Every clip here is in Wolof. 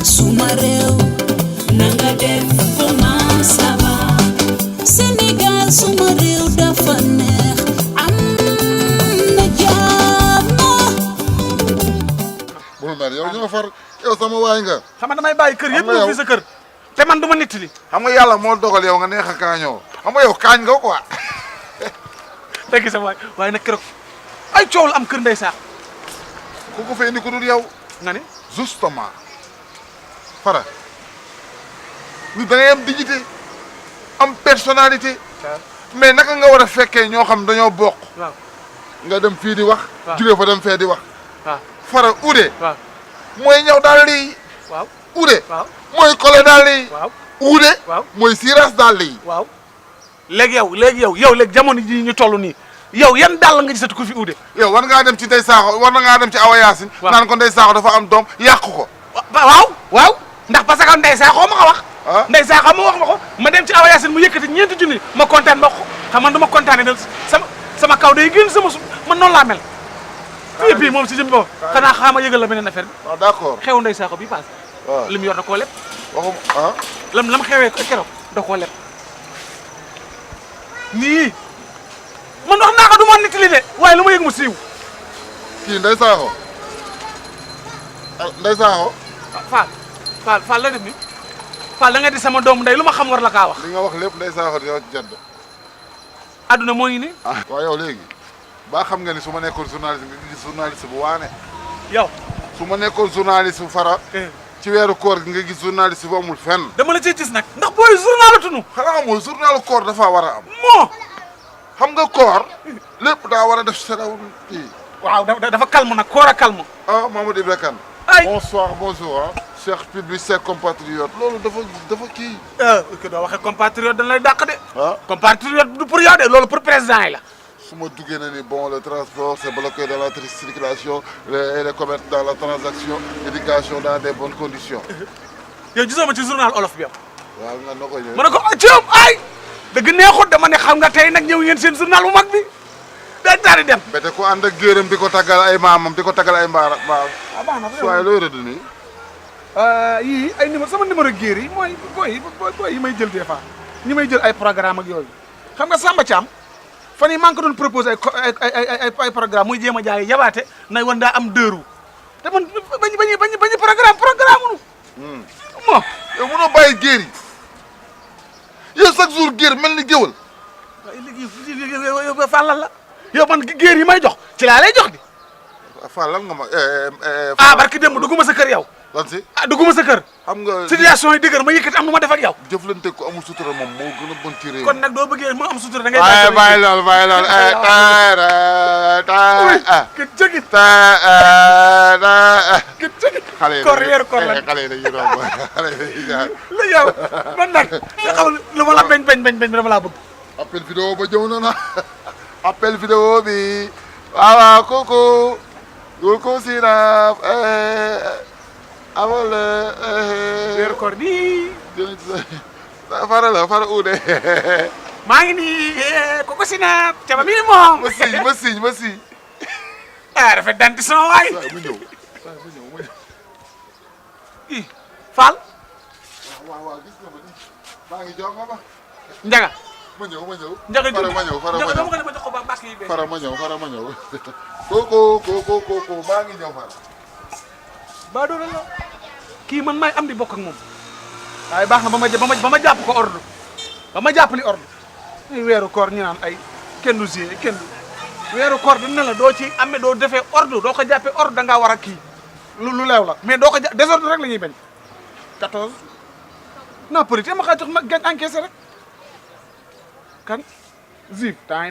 suma réew nanga def comment ça va Sénégal suma réew dafa neex am na jàmm bul mer yow ñoo far yow sama waay nga xam nga damay bàyyi kër yëpp ñëw fi sa kër te man du ma nittali xam nga yàlla moo dogal yow nga neex a kaañoo xam nga yow kaañ nga quoi dégg sa waay waaye nag keroog ay coow la am kër ndey saax ku ko fee indi ku dul yow nga ne justement fara ni da ngay am dignité am personnalité mais naka nga war a fekkee ñoo xam dañoo bokk waaw nga dem fii di wax waaw jóge fa dem fee di wax waaw fara ude waaw mooy ñëw daal lii waaw ude waaw mooy kole daal lii waaw ude waaw mooy siras daal lii waaw léegi yow léegi jamono ji ñu toll nii yow yan dàll nga gisatu ko fi uude yow war ngaa dem ci Ndey Saaxo war na ngaa dem ci Awa Yaasin naan ko Ndey Saaxo dafa am doom yàq ko waaw ndax parce que Ndey Saaxo ma ko wax Ndey Saaxo ma wax ma ko ma dem ci Awa Yaasin mu yëkkati 4 junni ma kontaan ma ko xam man du ma kontaane da sama kaw day génn sama suuf man noonu laa mel fii moom si jëm boobu xanaa xaama yëgal la beneen affaire bi waaw d'accord xew Ndey Saaxo bi paase li mu yor da koo leb waxum lam xewee keroog da koo leb nii man wax naa ko du ma nittali de waaye lu ma yëg mu siiw kii Ndey Saaxo Ndey Saaxo Fall la def ni Fall da nga di sama doomu ndey lu ma xam war la kaa wax li nga wax lépp Ndey Saaxo di yow jadd adduna moo ngi ni waaw yow léegi ba xam nga ni su ma nekkoon journaliste nga gis journaliste bu waane yow su ma nekkoon journaliste bu fara ci weeru koor gi nga gis journaliste bu amul fenn dama la ciy gis nag ndax booy journal tunu xanaa mooy journalu koor dafa war a am moo xam nga koor lépp daa war a def sedaw kii waaw dafa calme nag koor a calme Mamadou Ibra Kane ay bonsoir bonjour chers publics chers compatriotes loolu dafa kii que doo waxee compatriote dañ lay dàq de compatriote du pour yow de loolu pour président yi la su ma duggee na ni bon le transport c'est bloqué dans la circulation et le commerce dans la transaction l'éducation dans des bonnes conditions yow gisoo ma ci journal olof bi yow waaw nga na ko ñëw ma ne ko ciom ay dëgg neexut dama ne xam nga tey nag ñëw ngeen seen journal bu mag bi day tari dem bete ko ànd ak géeram di ko taggal ay maamam di ko taggal ay mbaara waaw baax na waaye looy rëdd nii yii ay numéro sama numéro géer yi mooy booy yi may jël des fois ñi may jël ay programme ak yooyu xam nga Samba Thiam fan yii maa ngi ko doon proposé ay programme muy jéem a jaay yabaate nay wan daa am 2 roues te man bañu programme nu mo yow mënoo bàyyi géer yi yow chaque jour géer mel ni géwal waaye léegi fàllal la yow man géer yi may jox ci laa lay jox di fàllal nga ma barki démb dugguma sa kër yow lan si dugguma sa kër xam nga situation yi dëgër ma yëkkati am nu ma def ak yow jëflante ko amul sutura moom moo gën a bon ci réew kon nag doo bëggee moo am sutura da ngay bàyyi lool ke jëgit xale yi koor weeru koor la xale yi dañuy romb xale yi dañuy jaar la yow man nag nga xam lu ma la bañ dama laa bëgg appel vidéo ba jëw na na appel vidéo bi waaw kooku sinaf awale weeru koor di fara uude maa ngi nii kooku sinaf caba mi moom ma siñ rafet dentition waay mu ñëw i Fall waaw gis nga ma ni maa ngi jox ma Njaga ma ñëw Njaga fara ma ñëw dama ko ne ma jox ko ba mbàkk yi fara ma ñëw kooku maa ngi ñëw fara ba doona la kii man maay am di bokk ak moom waaye baax na ba ma jàpp ko ordre ba ma jàpp li ordre weeru koor ñu naan ay kenn du gée kenn du weeru koor dina la doo ci amee doo defee ordre doo ko jàppee ordre da ngaa war a kii lu leew la mais doo ko jàpp désordre rek la ñuy bañ 14 non peut-être ma xaa jox ma gañ encaissé rek kan Ziv temps yi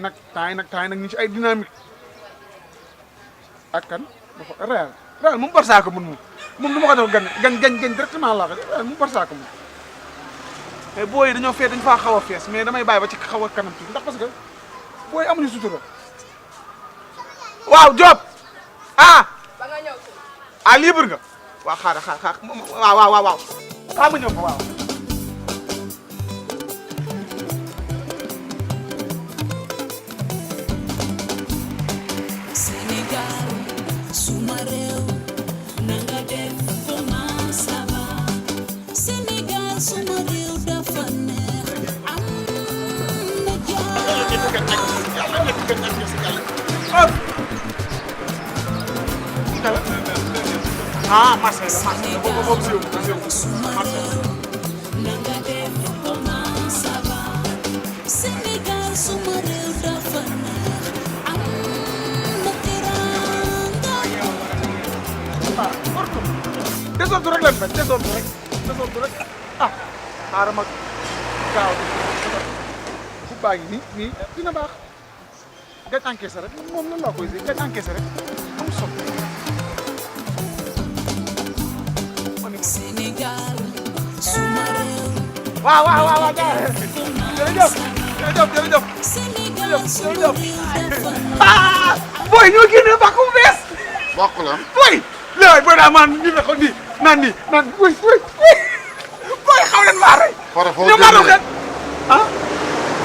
nag ñu ci ay dynamique ak kan dafa Real moom Barça ko mun moom du ma ko def gañ directement laa ko Real moom Barça ko mun mais booy yi dañoo dañ faa xaw a fees mais damay bàyyi ba ci xaw a kanam tuuti ndax parce que booy amuñu sutura waaw Diop ba nga ñëw libre nga waaw xaar waaw xaar ma ñëw fa waaw Sénégal suma réew nanga def comment ça va gañ encaissé yàlla na ñëpp gañ encaissé yàlla ah marché la marché boobu marché nanga def commence ba Sénégal suma réew dafa neex am na teranga désordre rek lañ bañ désordre rek ah xaaral ma gaaw bu baa ngi nii dina baax gañ encaissé rek moom lan laa koy gisee gañ encaissé rek am solo Sénégal suma réew waaw jërëjëf Sénégal suma réew dafa neex ah booy ñoo génne bàq bu bees bokk la booy léegi booy daa maan ñu ne ko nii naan booy xaw leen maa rey Fara foo ñu maa doon génne ah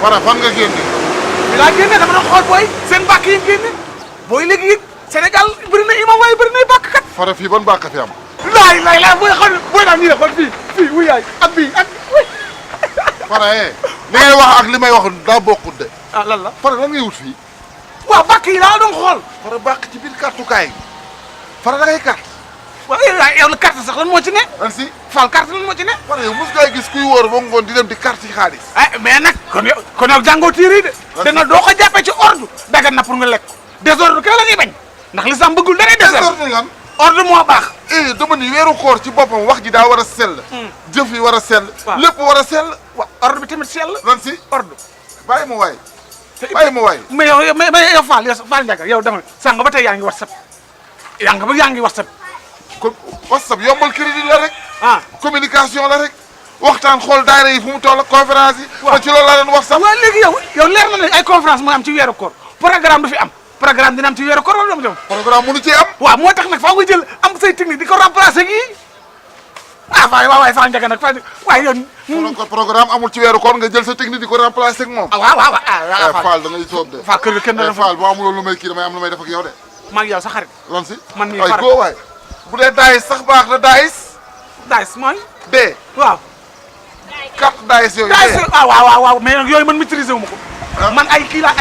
Fara fan nga génne bi laa génne dama doon xool booy seen bàq yi génne booy léegi it Sénégal bëri na imam waaye bëri nay bàq kat Fara fii ban bàq fi am laay booy xool booy daal ñu ne xool fii wuy yaay ak bii Fara li ngay wax ak li may wax daa bokkut de ah lan la Fara lan ngay wut fii waaw bàq yi laa doon xool Fara bàq ci biir kartukaay Fara da ngay carte waaw yow la carte sax lan moo ci ne lan si Fall carte lan moo ci ne Fara yow mos ngay gis kuy wóor ba ngoon di dem di carte ci xaalis mais nag kon yow jàngoo tiiri de dana doo ko jàppee ci ordre dagan na pour nga lekk désordre kay la ñuy bañ ndax l'islam bëggul dara désordre lan ordre moo baax dama ni weeru koor ci boppam wax ji daa war a sell jëf yi war a sell waaw lépp war a sell waaw ordre bi tamit sell lan si ordre bàyyi ma waay mais yow Fall Ndiaga yow dama sànq ba tey yaa ngi WhatsApp yaa ngi WhatsApp kon WhatsApp yombal crédit la rek ah communication la rek waxtaan xool daayira yi fu mu toll ak conférence yi waaw ci loolu laa doon WhatsApp waaw léegi yow leer na ne ay conférence mooy am ci weeru koor programme du fi am programme dina am ci weeru koor wala dama programme mënu ci am waaw moo tax nag faa nga jël am say technique di ko remplacer gi waay Fall Ndiaga nag waaye yow programme amul ci weeru koor nga jël sa technique di ko remplacer ak moom waaw Fall da ngay soob de Fall kër ga kenn na Fall boo amul lu may kii damay am lu may def ak yow de maa ngi yow sa xarit lan si man mii ay Fara góo waay bu dee daayis sax baax na daayis mooy de waaw carte daayis yooyu daayis de waaw mais nag yooyu man maîtriser wu ma ko man ay kii laa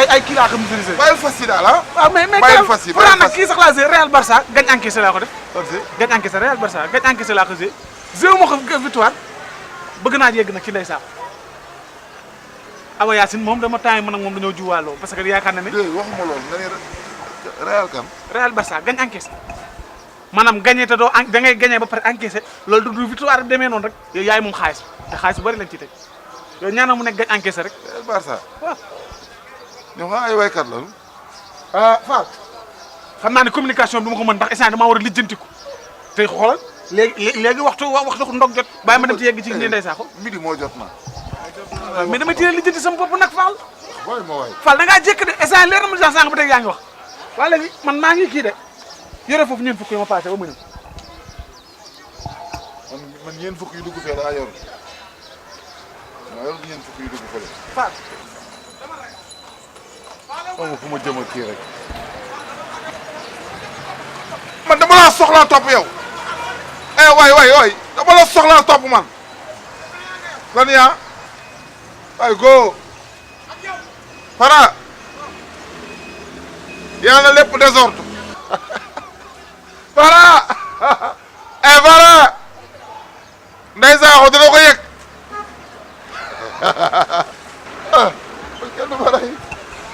ay kii laa ko maîtriser bàyyil fas yi daal ah waaw mais bàyyil fas yi pourtant nag kii sax laa Real Barça gañ encaissé laa ko def lan si gañ encaissé Real Barça gañ encaissé laa ko wu ma ko victoire bëgg naa yegg nag ci ndeysaan Awa Yacine moom dama temps yi man ak moom dañoo juwaaloo parce que yaakaar na ne déedéet waxuma loolu nga ne Real kan Real Barça gañ encaissé maanaam gagné te doo da ngay gagné ba pare encaissé loolu du victoire demee noonu rek yow yaay moom xaalis te xaalis bu bëri lañ ciy teg yow ñaanal mu nekk gañ encaissé rek Real Barça waaw ñoom xam ay waykat la Fall xam naa ne communication bi du ma ko mën ndax instant damaa war a lijjantiku te xoolal léegi waxtu ndog jot bàyyi ma dem ci yegg ci ñi ndey saako midi moo jot na mais damay teel a lijjanti sama bopp nag Fall booy ma waay Fall da ngaa jékk de instant leer na ma sànq ba tey yaa ngi wax waa léegi man maa ngi kii de yore foofu ñeent fukk yi ma passé ba mu ñëw man ñeent fukk yu dugg fee daa yor maa yor ñeent fukk yu dugg fële Fall xaw fu ma jëm ak kii rek man dama laa soxlaa topp yow waay dama la soxlaa topp man lan yaa waay go Fara yàlla na lépp désordre Fara Fara Ndeye Sakho dina ko yëg kenn du ma rey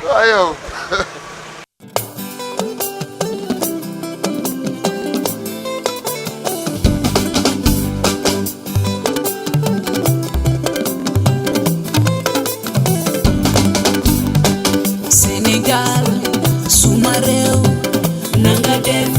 waaw yow Sénégal suma réew nanga def